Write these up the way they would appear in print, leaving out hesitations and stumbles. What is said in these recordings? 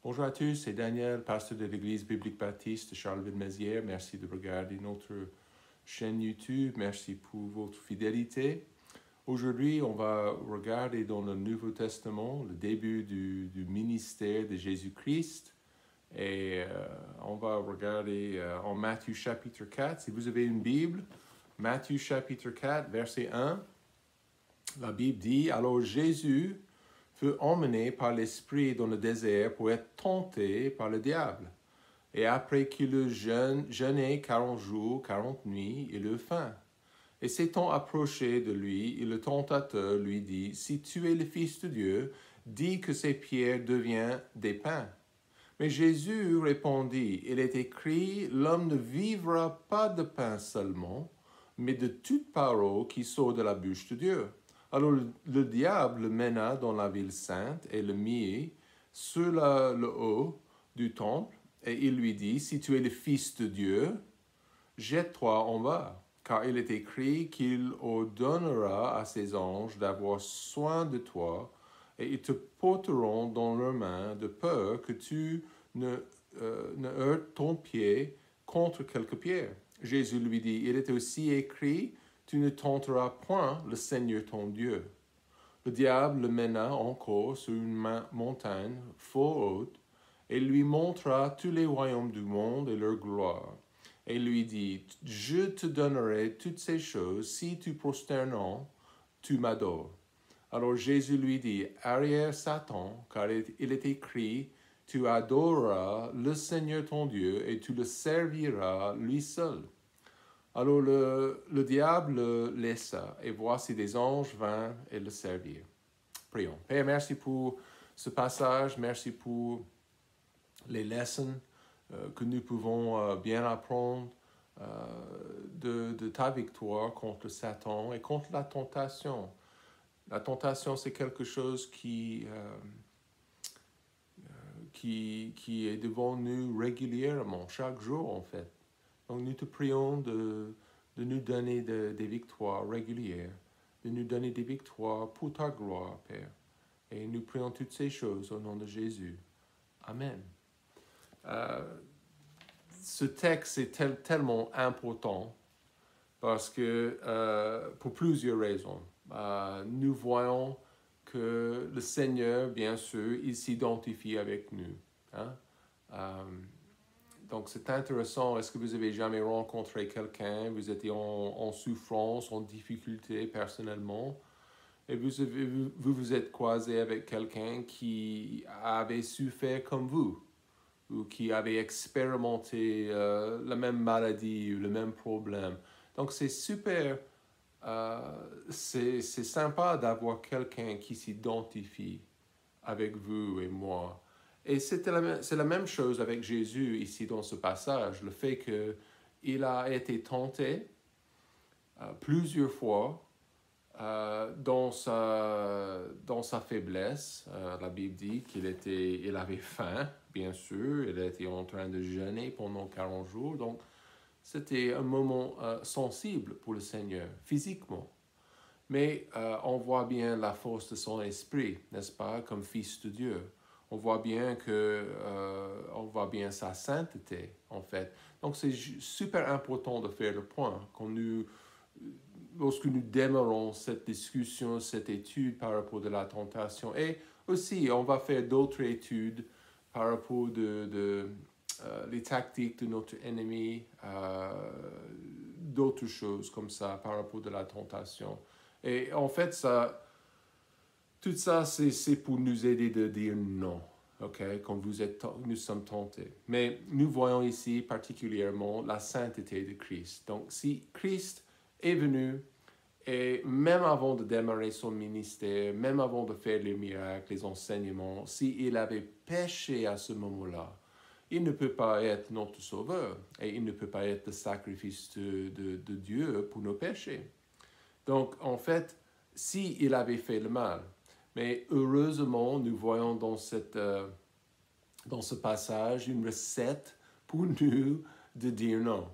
Bonjour à tous, c'est Daniel, pasteur de l'Église biblique baptiste de Charleville-Mézières. Merci de regarder notre chaîne YouTube. Merci pour votre fidélité. Aujourd'hui, on va regarder dans le Nouveau Testament le début du ministère de Jésus-Christ. Et on va regarder en Matthieu chapitre 4. Si vous avez une Bible, Matthieu chapitre 4, verset 1, la Bible dit, « Alors Jésus fut emmené par l'Esprit dans le désert pour être tenté par le diable. Et après qu'il eut jeûné 40 jours, 40 nuits, il eut faim. Et s'étant approché de lui, et le tentateur lui dit, « Si tu es le Fils de Dieu, dis que ces pierres deviennent des pains. » Mais Jésus répondit, « Il est écrit, l'homme ne vivra pas de pain seulement, mais de toute parole qui sort de la bouche de Dieu. » Alors le diable le mena dans la ville sainte et le mit sur le haut du temple, et il lui dit, « Si tu es le Fils de Dieu, jette-toi en bas, car il est écrit qu'il ordonnera à ses anges d'avoir soin de toi, et ils te porteront dans leurs mains de peur que tu ne heurtes ton pied contre quelque pierre. » Jésus lui dit, « Il est aussi écrit, tu ne tenteras point le Seigneur ton Dieu. » Le diable le mena encore sur une montagne fort haute, et lui montra tous les royaumes du monde et leur gloire. Et lui dit, « Je te donnerai toutes ces choses si tu prosternant, tu m'adores. » Alors Jésus lui dit, « Arrière Satan, car il est écrit, tu adoreras le Seigneur ton Dieu et tu le serviras lui seul. » Alors le diable le laissa, et voici des anges vinrent et le servirent. Prions. Père, merci pour ce passage, merci pour les leçons que nous pouvons bien apprendre de ta victoire contre Satan et contre la tentation. La tentation, c'est quelque chose qui est devant nous régulièrement, chaque jour en fait. Donc nous te prions de nous donner des victoires régulières, de nous donner des victoires pour ta gloire, Père. Et nous prions toutes ces choses au nom de Jésus. Amen. Ce texte est tellement important parce que, pour plusieurs raisons, nous voyons que le Seigneur, bien sûr, il s'identifie avec nous. Hein? Donc, c'est intéressant. Est-ce que vous avez jamais rencontré quelqu'un, vous étiez en souffrance, en difficulté personnellement, et vous êtes croisé avec quelqu'un qui avait souffert comme vous, ou qui avait expérimenté la même maladie ou le même problème. Donc, c'est super, c'est sympa d'avoir quelqu'un qui s'identifie avec vous et moi. Et c'est la même chose avec Jésus ici dans ce passage, le fait qu'il a été tenté plusieurs fois dans sa faiblesse. La Bible dit il avait faim, bien sûr, il était en train de jeûner pendant 40 jours, donc c'était un moment sensible pour le Seigneur, physiquement. Mais on voit bien la force de son esprit, n'est-ce pas, comme fils de Dieu. On voit bien sa sainteté, en fait. Donc, c'est super important de faire le point lorsque nous démarrons cette discussion, cette étude par rapport à la tentation. Et aussi, on va faire d'autres études par rapport les tactiques de notre ennemi, d'autres choses comme ça par rapport à la tentation. Et en fait, tout ça, c'est pour nous aider de dire non, ok, quand nous sommes tentés. Mais nous voyons ici particulièrement la sainteté de Christ. Donc, si Christ est venu, et même avant de démarrer son ministère, même avant de faire les miracles, les enseignements, s'il avait péché à ce moment-là, il ne peut pas être notre sauveur, et il ne peut pas être le sacrifice de Dieu pour nos péchés. Donc, en fait, s'il avait fait le mal, mais heureusement, nous voyons dans ce passage une recette pour nous de dire non.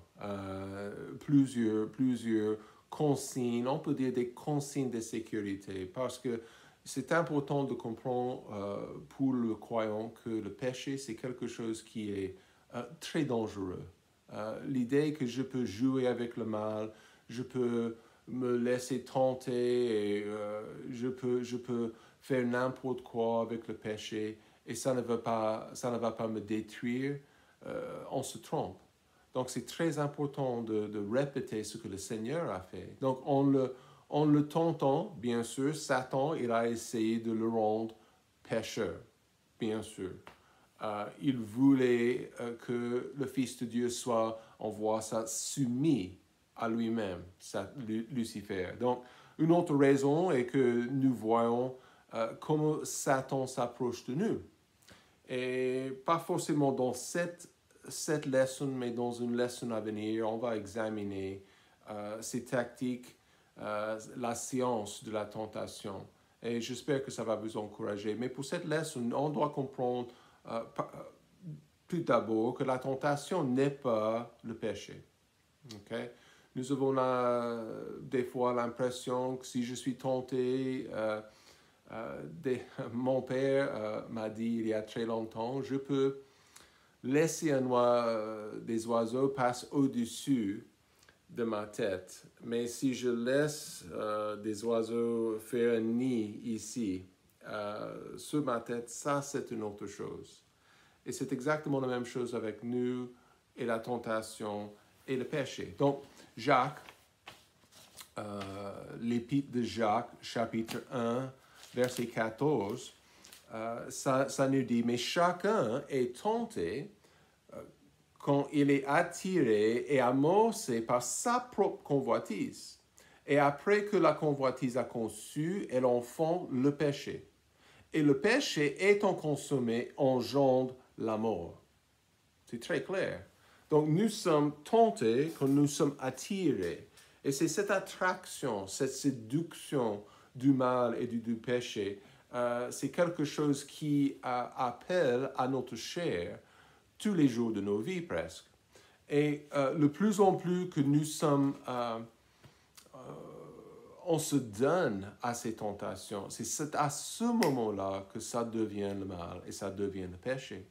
Plusieurs consignes, on peut dire des consignes de sécurité, parce que c'est important de comprendre pour le croyant que le péché, c'est quelque chose qui est très dangereux. L'idée que je peux jouer avec le mal, je peux me laisser tenter et je peux faire n'importe quoi avec le péché et ça ne va pas me détruire, on se trompe. Donc c'est très important de répéter ce que le Seigneur a fait. Donc en le tentant, bien sûr, Satan, il a essayé de le rendre pécheur, bien sûr. Il voulait que le Fils de Dieu soit, on voit ça, soumis à lui-même, Lucifer. Donc, une autre raison est que nous voyons comment Satan s'approche de nous. Et pas forcément dans cette leçon, mais dans une leçon à venir, on va examiner ces tactiques, la science de la tentation. Et j'espère que ça va vous encourager. Mais pour cette leçon, on doit comprendre tout d'abord que la tentation n'est pas le péché. Okay? Nous avons des fois l'impression que si je suis tenté, mon père m'a dit il y a très longtemps, je peux laisser des oiseaux passer au-dessus de ma tête. Mais si je laisse des oiseaux faire un nid ici, sur ma tête, ça c'est une autre chose. Et c'est exactement la même chose avec nous et la tentation et le péché. Donc, Jacques, l'épître de Jacques, chapitre 1, verset 14, ça nous dit, mais chacun est tenté quand il est attiré et amorcé par sa propre convoitise. Et après que la convoitise a conçu, elle enfante le péché. Et le péché étant consommé engendre la mort. C'est très clair. Donc nous sommes tentés quand nous sommes attirés. Et c'est cette attraction, cette séduction du mal et du péché, c'est quelque chose qui appelle à notre chair tous les jours de nos vies presque. Et le plus en plus que nous sommes, on se donne à ces tentations, c'est à ce moment-là que ça devient le mal et ça devient le péché.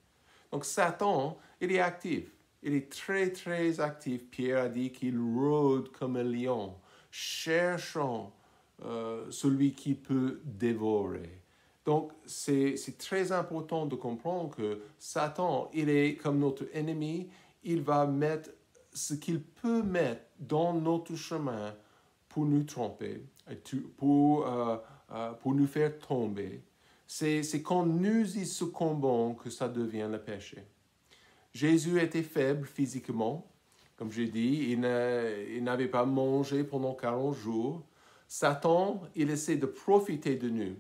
Donc Satan, il est actif. Il est très, très actif. Pierre a dit qu'il rôde comme un lion, cherchant celui qui peut dévorer. Donc, c'est très important de comprendre que Satan, il est comme notre ennemi. Il va mettre ce qu'il peut mettre dans notre chemin pour nous tromper, pour nous faire tomber. C'est quand nous y succombons que ça devient le péché. Jésus était faible physiquement, comme j'ai dit, il n'avait pas mangé pendant 40 jours. Satan, il essaie de profiter de nous.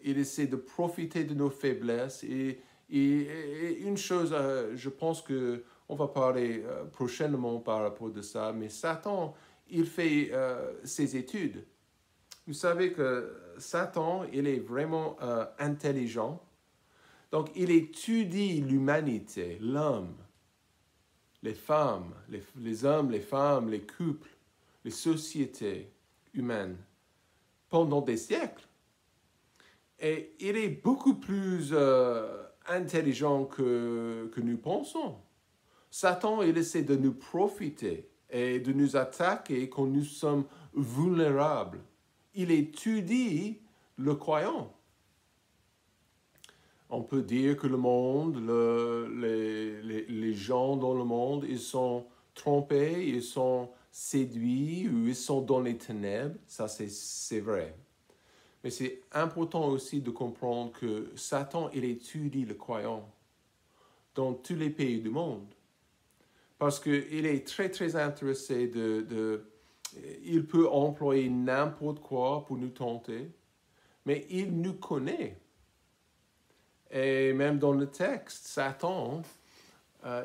Il essaie de profiter de nos faiblesses. Et une chose, je pense qu'on va parler prochainement par rapport à ça, mais Satan, il fait ses études. Vous savez que Satan, il est vraiment intelligent. Donc, il étudie l'humanité, l'homme, les femmes, les hommes, les femmes, les couples, les sociétés humaines pendant des siècles. Et il est beaucoup plus intelligent que nous pensons. Satan, il essaie de nous profiter et de nous attaquer quand nous sommes vulnérables. Il étudie le croyant. On peut dire que le monde, les gens dans le monde, ils sont trompés, ils sont séduits ou ils sont dans les ténèbres. Ça, c'est vrai. Mais c'est important aussi de comprendre que Satan, il étudie le croyant dans tous les pays du monde. Parce qu'il est très, très intéressé il peut employer n'importe quoi pour nous tenter, mais il nous connaît. Et même dans le texte, Satan,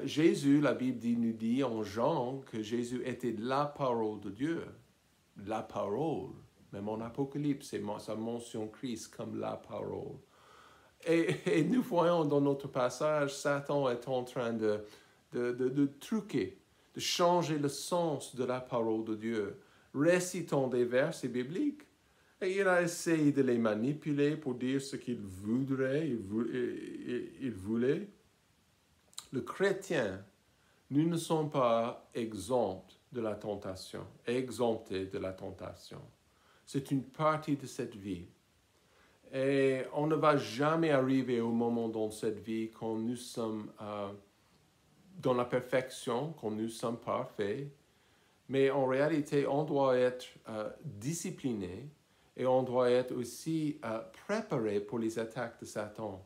Jésus, la Bible nous dit en Jean que Jésus était la parole de Dieu. La parole. Même en Apocalypse, ça mentionne Christ comme la parole. Et nous voyons dans notre passage, Satan est en train de truquer, de changer le sens de la parole de Dieu, récitant des versets bibliques. Et il a essayé de les manipuler pour dire ce qu'il voudrait, il voulait. Le chrétien, nous ne sommes pas exemptés de la tentation, exemptés de la tentation. C'est une partie de cette vie. Et on ne va jamais arriver au moment dans cette vie quand nous sommes dans la perfection, quand nous sommes parfaits. Mais en réalité, on doit être discipliné et on doit être aussi préparé pour les attaques de Satan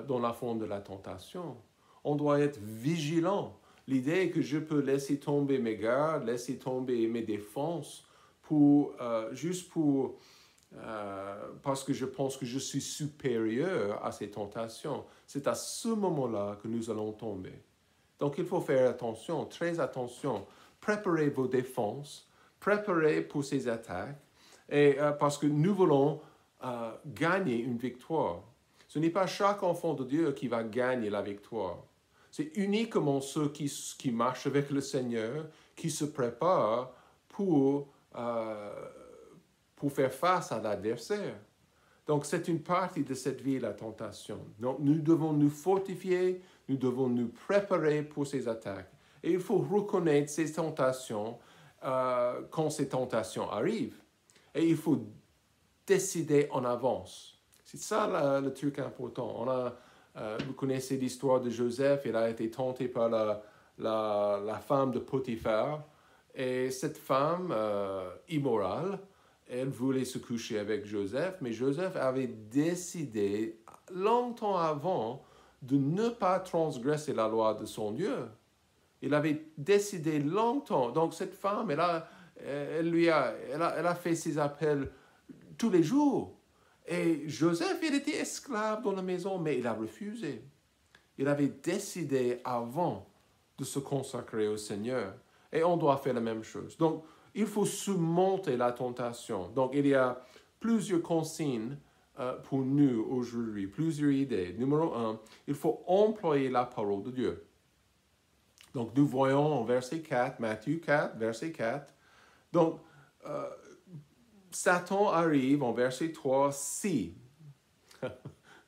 dans la forme de la tentation. On doit être vigilant. L'idée est que je peux laisser tomber mes gardes, laisser tomber mes défenses parce que je pense que je suis supérieur à ces tentations. C'est à ce moment-là que nous allons tomber. Donc il faut faire attention, très attention. Préparez vos défenses, préparez pour ces attaques, et, parce que nous voulons gagner une victoire. Ce n'est pas chaque enfant de Dieu qui va gagner la victoire. C'est uniquement ceux qui marchent avec le Seigneur, qui se préparent pour faire face à l'adversaire. Donc, c'est une partie de cette vie, la tentation. Donc, nous devons nous fortifier, nous devons nous préparer pour ces attaques. Et il faut reconnaître ces tentations quand ces tentations arrivent. Et il faut décider en avance. C'est ça le truc important. Vous connaissez l'histoire de Joseph, il a été tenté par la femme de Potiphar. Et cette femme immorale, elle voulait se coucher avec Joseph, mais Joseph avait décidé longtemps avant de ne pas transgresser la loi de son Dieu. Il avait décidé longtemps. Donc cette femme, elle a fait ses appels tous les jours. Et Joseph, il était esclave dans la maison, mais il a refusé. Il avait décidé avant de se consacrer au Seigneur. Et on doit faire la même chose. Donc, il faut surmonter la tentation. Donc, il y a plusieurs consignes pour nous aujourd'hui, plusieurs idées. Numéro 1, il faut employer la parole de Dieu. Donc, nous voyons en verset 4, Matthieu 4, verset 4. Donc, Satan arrive en verset 3, si.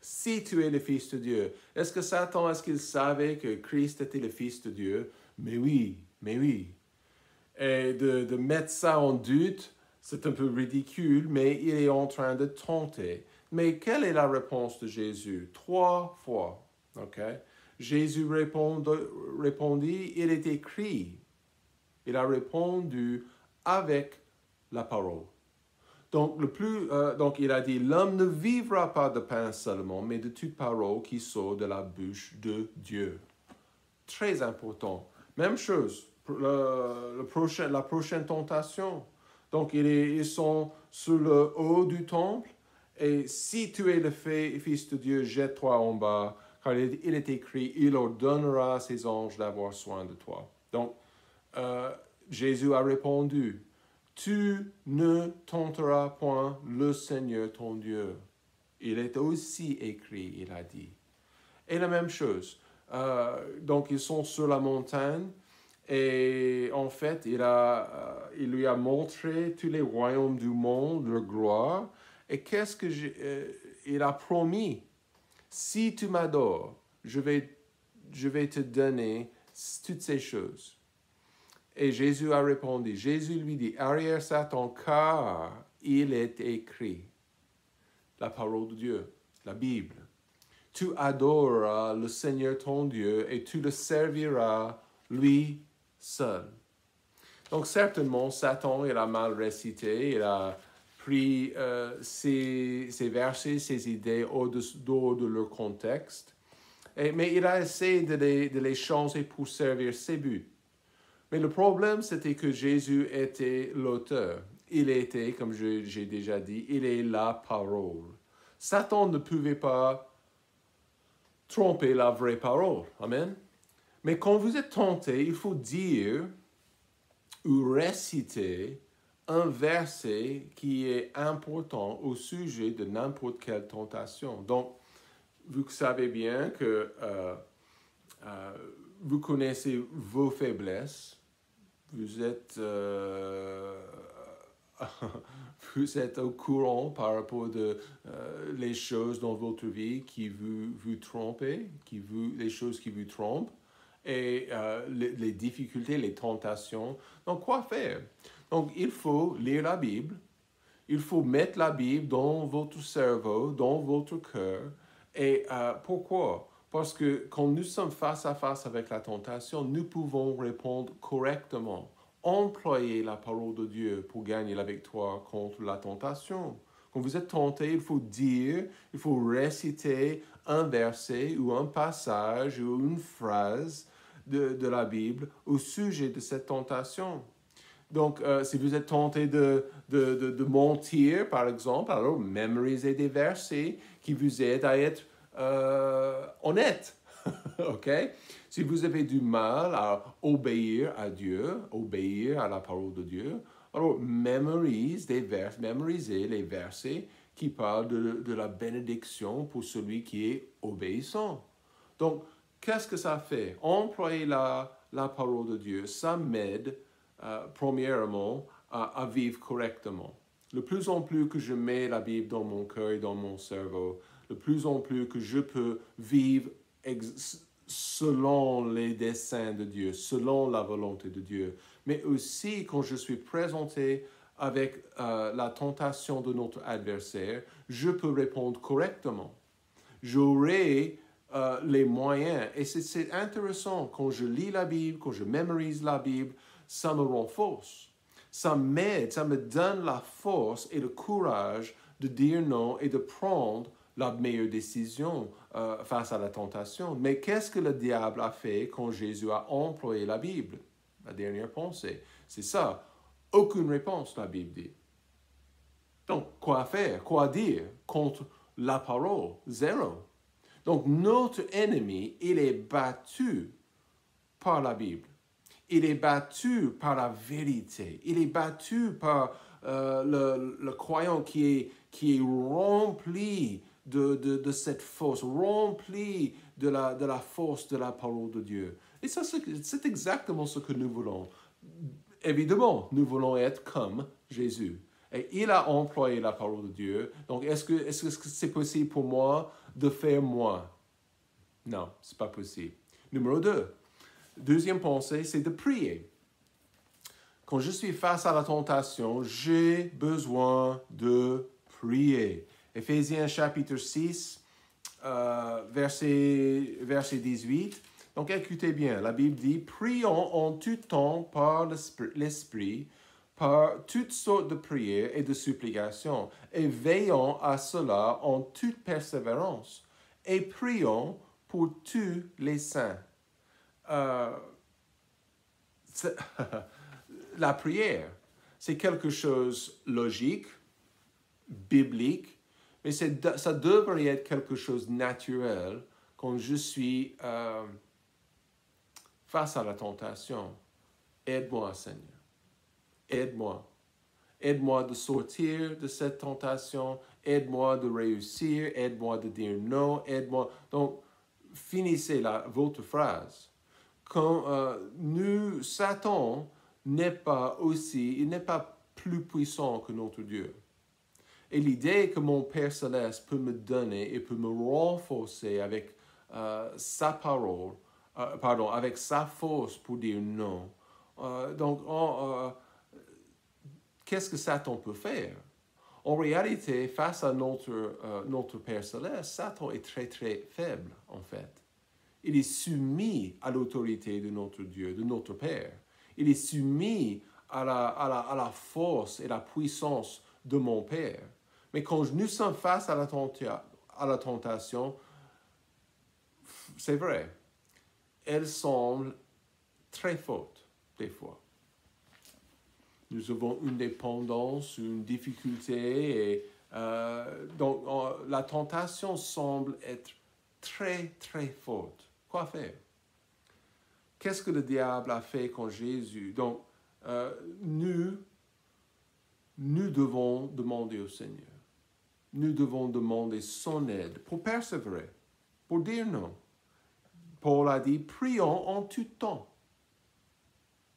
Si tu es le Fils de Dieu. Est-ce que Satan, est-ce qu'il savait que Christ était le Fils de Dieu? Mais oui, mais oui. Et de mettre ça en doute, c'est un peu ridicule, mais il est en train de tenter. Mais quelle est la réponse de Jésus? 3 fois. Okay? Jésus répondit, il est écrit. Il a répondu avec la parole. Donc, donc il a dit, l'homme ne vivra pas de pain seulement, mais de toute parole qui sort de la bouche de Dieu. Très important. Même chose, la prochaine tentation. Donc, ils sont sur le haut du temple, et si tu es le Fils de Dieu, jette-toi en bas, car il est écrit, il ordonnera à ses anges d'avoir soin de toi. Donc, Jésus a répondu, tu ne tenteras point le Seigneur ton Dieu. Il est aussi écrit, il a dit. Et la même chose. Donc, ils sont sur la montagne et en fait, il lui a montré tous les royaumes du monde, leur gloire. Et qu'est-ce il a promis? Si tu m'adores, je vais te donner toutes ces choses. Et Jésus a répondu, Jésus lui dit, arrière Satan, car il est écrit, la parole de Dieu, la Bible. Tu adoreras le Seigneur ton Dieu et tu le serviras lui seul. Donc certainement, Satan, il a mal récité, il a pris ces versets, ces idées hors de leur contexte, mais il a essayé de les changer pour servir ses buts. Mais le problème, c'était que Jésus était l'auteur. Il était, comme j'ai déjà dit, il est la parole. Satan ne pouvait pas tromper la vraie parole. Amen. Mais quand vous êtes tenté, il faut dire ou réciter un verset qui est important au sujet de n'importe quelle tentation. Donc, vous savez bien que vous connaissez vos faiblesses. Vous êtes vous êtes au courant par rapport de les choses dans votre vie qui vous trompent, les choses qui vous trompent, et les difficultés, les tentations. Donc, quoi faire? Donc, il faut lire la Bible. Il faut mettre la Bible dans votre cerveau, dans votre cœur. Et pourquoi? Parce que quand nous sommes face à face avec la tentation, nous pouvons répondre correctement. Employer la parole de Dieu pour gagner la victoire contre la tentation. Quand vous êtes tenté, il faut dire, il faut réciter un verset ou un passage ou une phrase de la Bible au sujet de cette tentation. Donc, si vous êtes tenté de mentir, par exemple, alors mémorisez des versets qui vous aident à être honnête. OK? Si vous avez du mal à obéir à Dieu, obéir à la parole de Dieu, alors mémorisez les versets qui parlent de la bénédiction pour celui qui est obéissant. Donc, qu'est-ce que ça fait? Employer la parole de Dieu, ça m'aide premièrement à vivre correctement. De plus en plus que je mets la Bible dans mon cœur et dans mon cerveau, de plus en plus que je peux vivre selon les desseins de Dieu, selon la volonté de Dieu. Mais aussi quand je suis présenté avec la tentation de notre adversaire, je peux répondre correctement. J'aurai les moyens. Et c'est intéressant, quand je lis la Bible, quand je mémorise la Bible, ça me renforce. Ça m'aide, ça me donne la force et le courage de dire non et de prendre la meilleure décision face à la tentation. Mais qu'est-ce que le diable a fait quand Jésus a employé la Bible? La dernière pensée, c'est ça. Aucune réponse, la Bible dit. Donc, quoi faire? Quoi dire contre la parole? Zéro. Donc, notre ennemi, il est battu par la Bible. Il est battu par la vérité. Il est battu par le croyant qui est rempli de cette force, rempli de la force de la parole de Dieu. Et ça, c'est exactement ce que nous voulons. Évidemment, nous voulons être comme Jésus. Et il a employé la parole de Dieu. Donc, est-ce que c'est possible pour moi de faire moi? Non, ce n'est pas possible. Numéro 2. Deuxième pensée, c'est de prier. Quand je suis face à la tentation, j'ai besoin de prier. Éphésiens chapitre 6, verset 18. Donc écoutez bien, la Bible dit, prions en tout temps par l'Esprit, par toutes sortes de prières et de supplications, et veillons à cela en toute persévérance, et prions pour tous les saints. La prière, c'est quelque chose de logique, biblique, mais ça devrait être quelque chose de naturel quand je suis face à la tentation. Aide-moi, Seigneur. Aide-moi. Aide-moi de sortir de cette tentation. Aide-moi de réussir. Aide-moi de dire non. Aide-moi. Donc, finissez votre phrase. Quand Satan n'est pas plus puissant que notre Dieu. Et l'idée que mon Père Céleste peut me donner et peut me renforcer avec sa parole, avec sa force pour dire non. Donc, qu'est-ce que Satan peut faire? En réalité, face à notre Père Céleste, Satan est très, très faible, en fait. Il est soumis à l'autorité de notre Dieu, de notre Père. Il est soumis à la force et la puissance de mon Père. Mais quand nous sommes face à la tentation, c'est vrai, elle semble très forte, des fois. Nous avons une dépendance, une difficulté, et donc la tentation semble être très, très forte. Quoi faire? Qu'est-ce que le diable a fait quand Jésus? Donc, nous devons demander au Seigneur. Nous devons demander son aide pour persévérer, pour dire non. Paul a dit, prions en tout temps.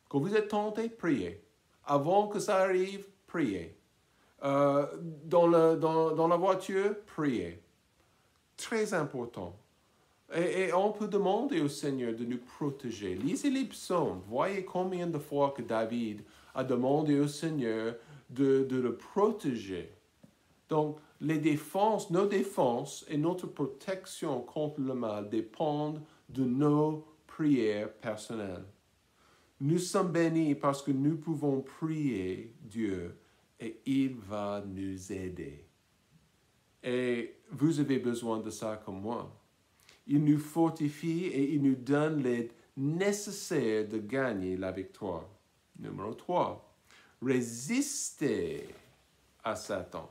Quand vous êtes tenté, priez. Avant que ça arrive, priez. Dans la voiture, priez. Très important. Et on peut demander au Seigneur de nous protéger. Lisez les psaumes. Voyez combien de fois que David a demandé au Seigneur de le protéger. Donc, nos défenses et notre protection contre le mal dépendent de nos prières personnelles. Nous sommes bénis parce que nous pouvons prier Dieu et il va nous aider. Et vous avez besoin de ça comme moi. Il nous fortifie et il nous donne l'aide nécessaire de gagner la victoire. Numéro 3. Résistez à Satan.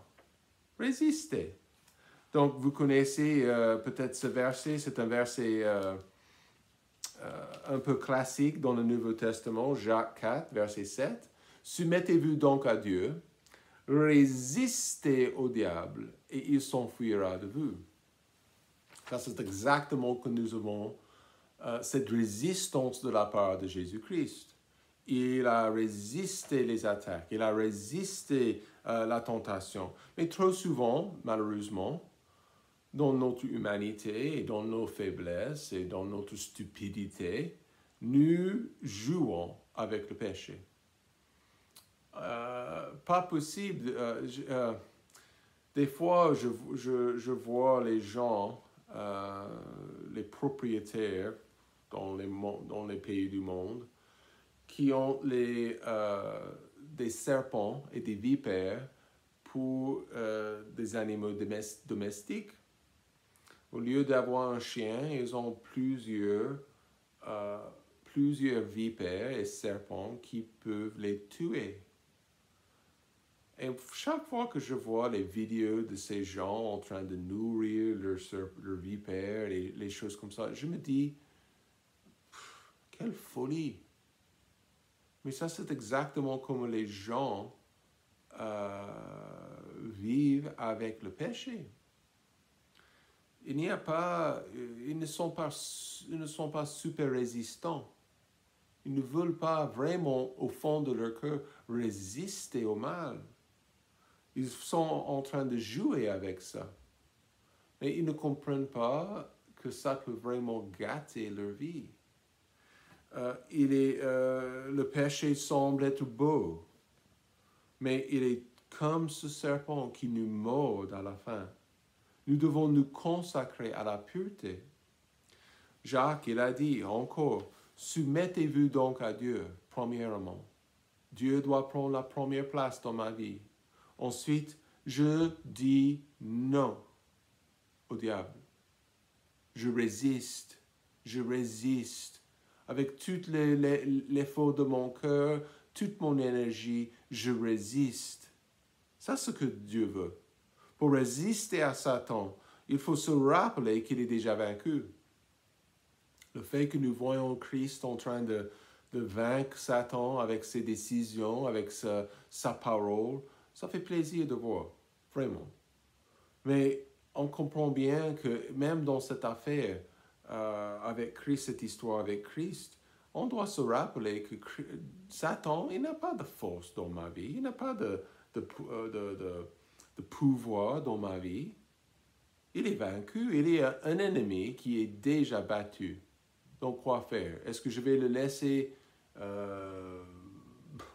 Résistez. Donc, vous connaissez peut-être ce verset. C'est un verset un peu classique dans le Nouveau Testament, Jacques 4, verset 7. Soumettez-vous donc à Dieu, résistez au diable et il s'enfuira de vous. Ça, c'est exactement que nous avons cette résistance de la part de Jésus-Christ. Il a résisté les attaques, il a résisté la tentation. Mais trop souvent, malheureusement, dans notre humanité et dans nos faiblesses et dans notre stupidité, nous jouons avec le péché. Pas possible. Des fois, je vois les gens, les propriétaires dans les pays du monde, qui ont des serpents et des vipères pour des animaux domestiques. Au lieu d'avoir un chien, ils ont plusieurs vipères et serpents qui peuvent les tuer. Et chaque fois que je vois les vidéos de ces gens en train de nourrir leurs vipères et les choses comme ça, je me dis, quelle folie! Mais ça, c'est exactement comme les gens vivent avec le péché. Ils ne sont pas super résistants. Ils ne veulent pas vraiment, au fond de leur cœur, résister au mal. Ils sont en train de jouer avec ça. Mais ils ne comprennent pas que ça peut vraiment gâter leur vie. Le péché semble être beau, mais il est comme ce serpent qui nous mord à la fin. Nous devons nous consacrer à la pureté. Jacques, il a dit encore, soumettez-vous donc à Dieu, premièrement. Dieu doit prendre la première place dans ma vie. Ensuite, je dis non au diable. Je résiste. Avec tout l'effort de mon cœur, toute mon énergie, je résiste. C'est ce que Dieu veut. Pour résister à Satan, il faut se rappeler qu'il est déjà vaincu. Le fait que nous voyons Christ en train de vaincre Satan avec ses décisions, avec sa parole, ça fait plaisir de voir, vraiment. Mais on comprend bien que même dans cette affaire avec Christ, cette histoire avec Christ, on doit se rappeler que Satan, il n'a pas de force dans ma vie, il n'a pas de pouvoir dans ma vie. Il est vaincu, il est un ennemi qui est déjà battu. Donc, quoi faire? Est-ce que je vais le laisser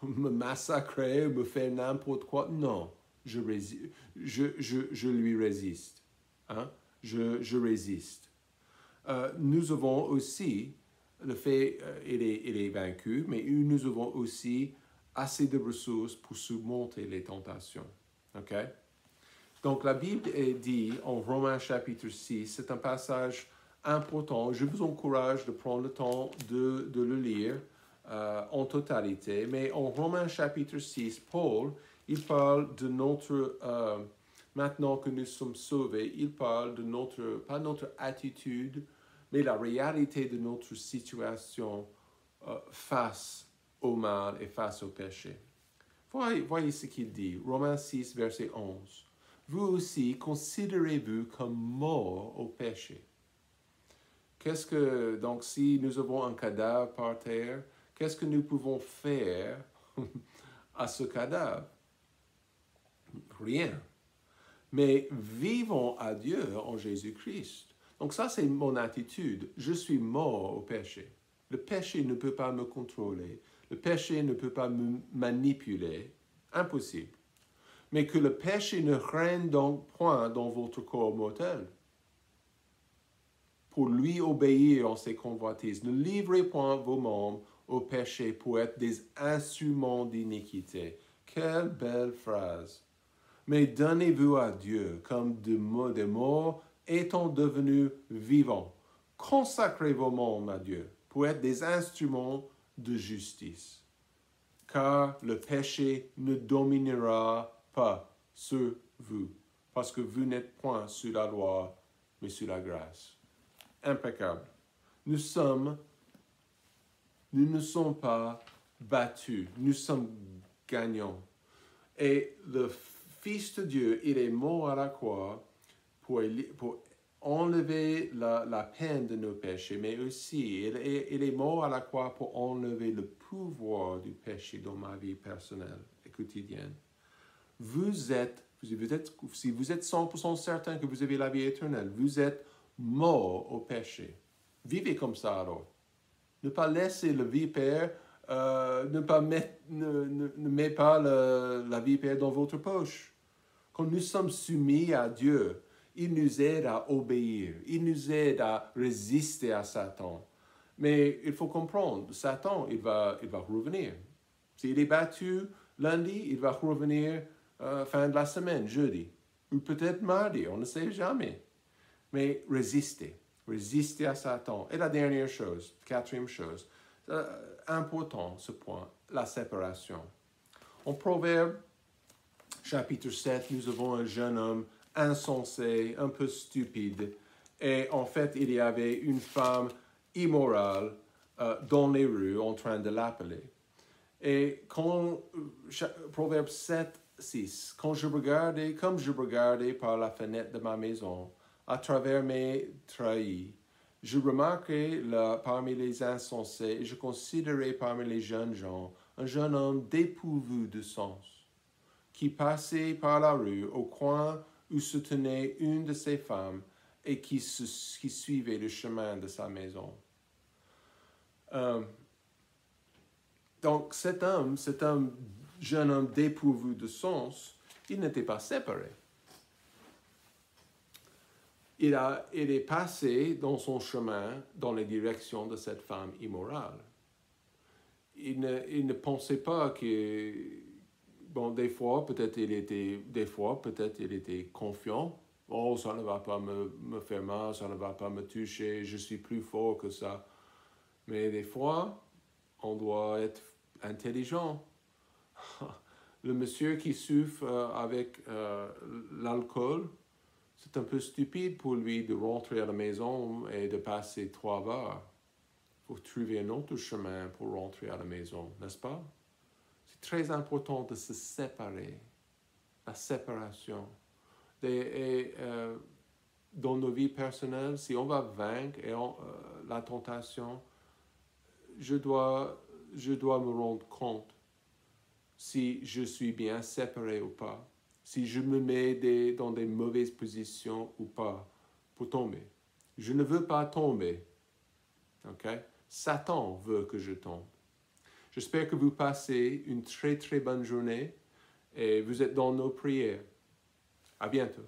me massacrer, me faire n'importe quoi? Non, je lui résiste. Hein? Je résiste. Nous avons aussi, le fait il est vaincu, mais nous avons aussi assez de ressources pour surmonter les tentations. OK? Donc, la Bible est dit en Romains chapitre 6, c'est un passage important. Je vous encourage de prendre le temps de le lire en totalité. Mais en Romains chapitre 6, Paul, il parle de notre, maintenant que nous sommes sauvés, il parle de pas notre attitude, mais la réalité de notre situation face au mal et face au péché. Voyez ce qu'il dit, Romains 6, verset 11. Vous aussi, considérez-vous comme mort au péché. Donc, si nous avons un cadavre par terre, qu'est-ce que nous pouvons faire à ce cadavre? rien. Mais vivons à Dieu en Jésus-Christ. Donc ça, c'est mon attitude. Je suis mort au péché. Le péché ne peut pas me contrôler. Le péché ne peut pas me manipuler. Impossible. Mais que le péché ne règne donc point dans votre corps mortel. Pour lui obéir en ses convoitises. Ne livrez point vos membres au péché pour être des instruments d'iniquité. Quelle belle phrase! Mais donnez-vous à Dieu comme des morts étant devenus vivants. Consacrez vos membres à Dieu pour être des instruments de justice. Car le péché ne dominera pas sur vous, parce que vous n'êtes point sous la loi, mais sous la grâce. Impeccable. Nous ne sommes pas battus, nous sommes gagnants. Et le Fils de Dieu, il est mort à la croix pour enlever la peine de nos péchés, mais aussi il est mort à la croix pour enlever le pouvoir du péché dans ma vie personnelle et quotidienne. Si vous êtes 100% certain que vous avez la vie éternelle, vous êtes mort au péché. Vivez comme ça alors. Ne pas laisser le vipère, ne mettez pas la vipère dans votre poche. Quand nous sommes soumis à Dieu, il nous aide à obéir, il nous aide à résister à Satan. Mais il faut comprendre, Satan, il va revenir. S'il est battu lundi, il va revenir fin de la semaine, jeudi, ou peut-être mardi, on ne sait jamais. Mais résistez à Satan. Et la dernière chose, quatrième chose, important ce point, la séparation. En Proverbe, chapitre 7, nous avons un jeune homme insensé, un peu stupide. Et en fait, il y avait une femme immorale dans les rues en train de l'appeler. Et quand, Proverbe 7, 6, comme je regardais par la fenêtre de ma maison, à travers mes treillis, je remarquai parmi les insensés et je considérais parmi les jeunes gens un jeune homme dépourvu de sens, qui passait par la rue au coin où se tenait une de ses femmes et qui suivait le chemin de sa maison. Donc cet jeune homme dépourvu de sens, il n'était pas séparé. Il est passé dans son chemin dans la direction de cette femme immorale. Il ne pensait pas que, bon, des fois, peut-être il était confiant. Oh, ça ne va pas me faire mal, ça ne va pas me toucher, je suis plus fort que ça. Mais des fois, on doit être intelligent. Le monsieur qui souffre avec l'alcool, c'est un peu stupide pour lui de rentrer à la maison et de passer 3 heures. Il faut trouver un autre chemin pour rentrer à la maison, n'est-ce pas? C'est très important de se séparer, la séparation. Dans nos vies personnelles, si on va vaincre la tentation, je dois me rendre compte si je suis bien séparé ou pas, si je me mets dans des mauvaises positions ou pas pour tomber. Je ne veux pas tomber. Okay? Satan veut que je tombe. J'espère que vous passez une très très bonne journée et vous êtes dans nos prières. À bientôt.